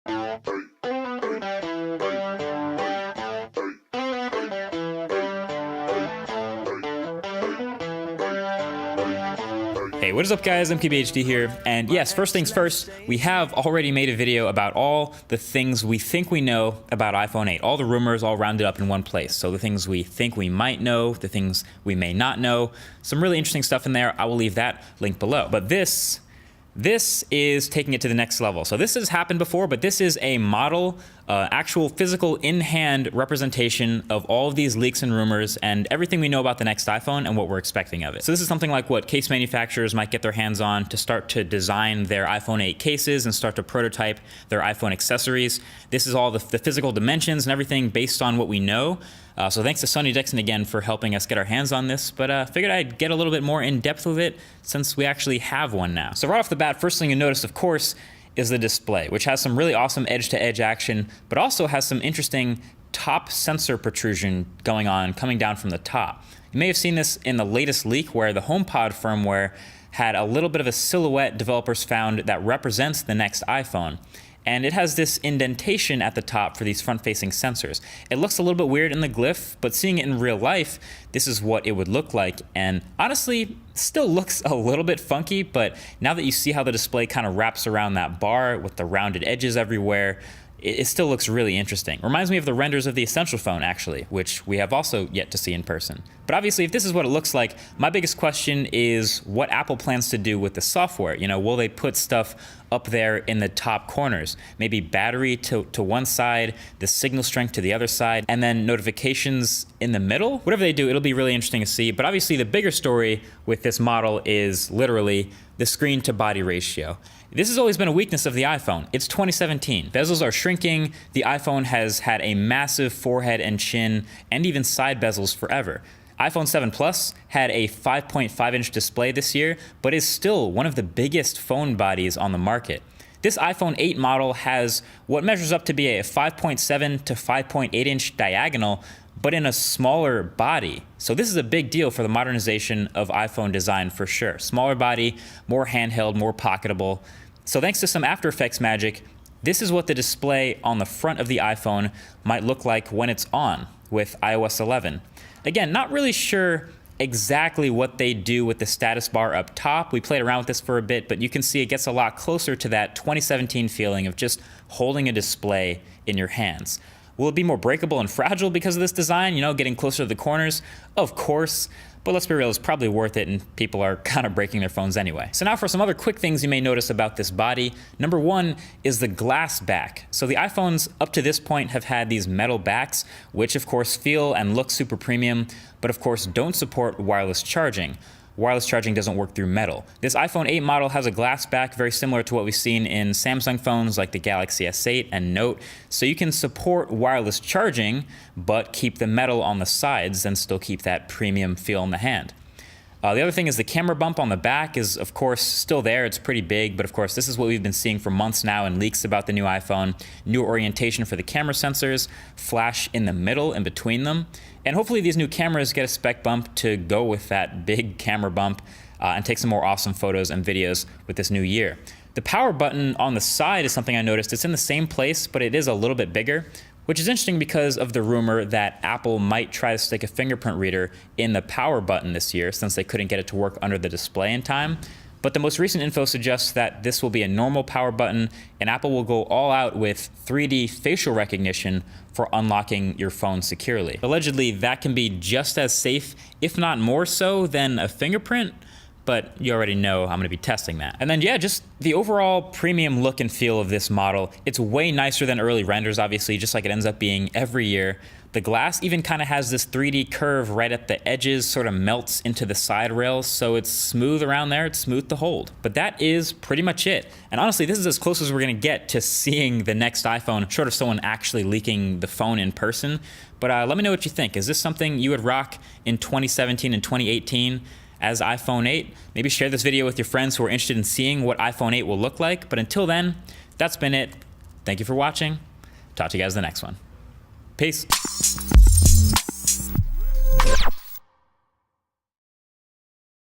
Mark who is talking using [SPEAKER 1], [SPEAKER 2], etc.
[SPEAKER 1] Hey, what is up guys, MKBHD here, and yes, first things first, we have already made a video about all the things we think we know about iPhone 8, all the rumors all rounded up in one place. So the things we think we might know, the things we may not know, some really interesting stuff in there. I will leave that link below. But this is taking it to the next level. So this has happened before, but this is a model, actual physical in-hand representation of all of these leaks and rumors and everything we know about the next iPhone and what we're expecting of it. So this is something like what case manufacturers might get their hands on to start to design their iPhone 8 cases and start to prototype their iPhone accessories. This is all the physical dimensions and everything based on what we know. So thanks to Sonny Dixon again for helping us get our hands on this, but figured I'd get a little bit more in depth with it since we actually have one now. So right off the bat, first thing you notice, of course, is the display, which has some really awesome edge-to-edge action, but also has some interesting top sensor protrusion going on, coming down from the top. You may have seen this in the latest leak where the HomePod firmware had a little bit of a silhouette developers found that represents the next iPhone. And it has this indentation at the top for these front-facing sensors. It looks a little bit weird in the glyph, but seeing it in real life, this is what it would look like. And honestly, still looks a little bit funky, but now that you see how the display kind of wraps around that bar with the rounded edges everywhere, it still looks really interesting. Reminds me of the renders of the Essential phone, actually, which we have also yet to see in person. But obviously, if this is what it looks like, my biggest question is what Apple plans to do with the software. You know, will they put stuff up there in the top corners? Maybe battery to one side, the signal strength to the other side, and then notifications in the middle? Whatever they do, it'll be really interesting to see. But obviously, the bigger story with this model is literally the screen to body ratio. This has always been a weakness of the iPhone. It's 2017. Bezels are shrinking. The iPhone has had a massive forehead and chin and even side bezels forever. iPhone 7 Plus had a 5.5-inch display this year, but is still one of the biggest phone bodies on the market. This iPhone 8 model has what measures up to be a 5.7 to 5.8-inch diagonal, but in a smaller body. So this is a big deal for the modernization of iPhone design for sure. Smaller body, more handheld, more pocketable. So thanks to some After Effects magic, this is what the display on the front of the iPhone might look like when it's on with iOS 11. Again, not really sure exactly what they do with the status bar up top. We played around with this for a bit, but you can see it gets a lot closer to that 2017 feeling of just holding a display in your hands. Will it be more breakable and fragile because of this design, you know, getting closer to the corners? Of course, but let's be real, it's probably worth it and people are kind of breaking their phones anyway. So now for some other quick things you may notice about this body. Number one is the glass back. So the iPhones up to this point have had these metal backs, which of course feel and look super premium, but of course don't support wireless charging. Wireless charging doesn't work through metal. This iPhone 8 model has a glass back very similar to what we've seen in Samsung phones like the Galaxy S8 and Note. So you can support wireless charging, but keep the metal on the sides and still keep that premium feel in the hand. The other thing is the camera bump on the back is, of course, still there. It's pretty big, but of course, this is what we've been seeing for months now in leaks about the new iPhone. New orientation for the camera sensors, flash in the middle in between them. And hopefully these new cameras get a spec bump to go with that big camera bump and take some more awesome photos and videos with this new year. The power button on the side is something I noticed. It's in the same place, but it is a little bit bigger, which is interesting because of the rumor that Apple might try to stick a fingerprint reader in the power button this year since they couldn't get it to work under the display in time. But the most recent info suggests that this will be a normal power button and Apple will go all out with 3D facial recognition for unlocking your phone securely. Allegedly, that can be just as safe, if not more so, than a fingerprint. But you already know I'm gonna be testing that. And then yeah, just the overall premium look and feel of this model. It's way nicer than early renders, obviously, just like it ends up being every year. The glass even kind of has this 3D curve right at the edges, sort of melts into the side rails, so it's smooth around there, it's smooth to hold. But that is pretty much it. And honestly, this is as close as we're gonna get to seeing the next iPhone, short of someone actually leaking the phone in person. But let me know what you think. Is this something you would rock in 2017 and 2018? As iPhone 8. Maybe share this video with your friends who are interested in seeing what iPhone 8 will look like. But until then, that's been it. Thank you for watching. Talk to you guys in the next one. Peace.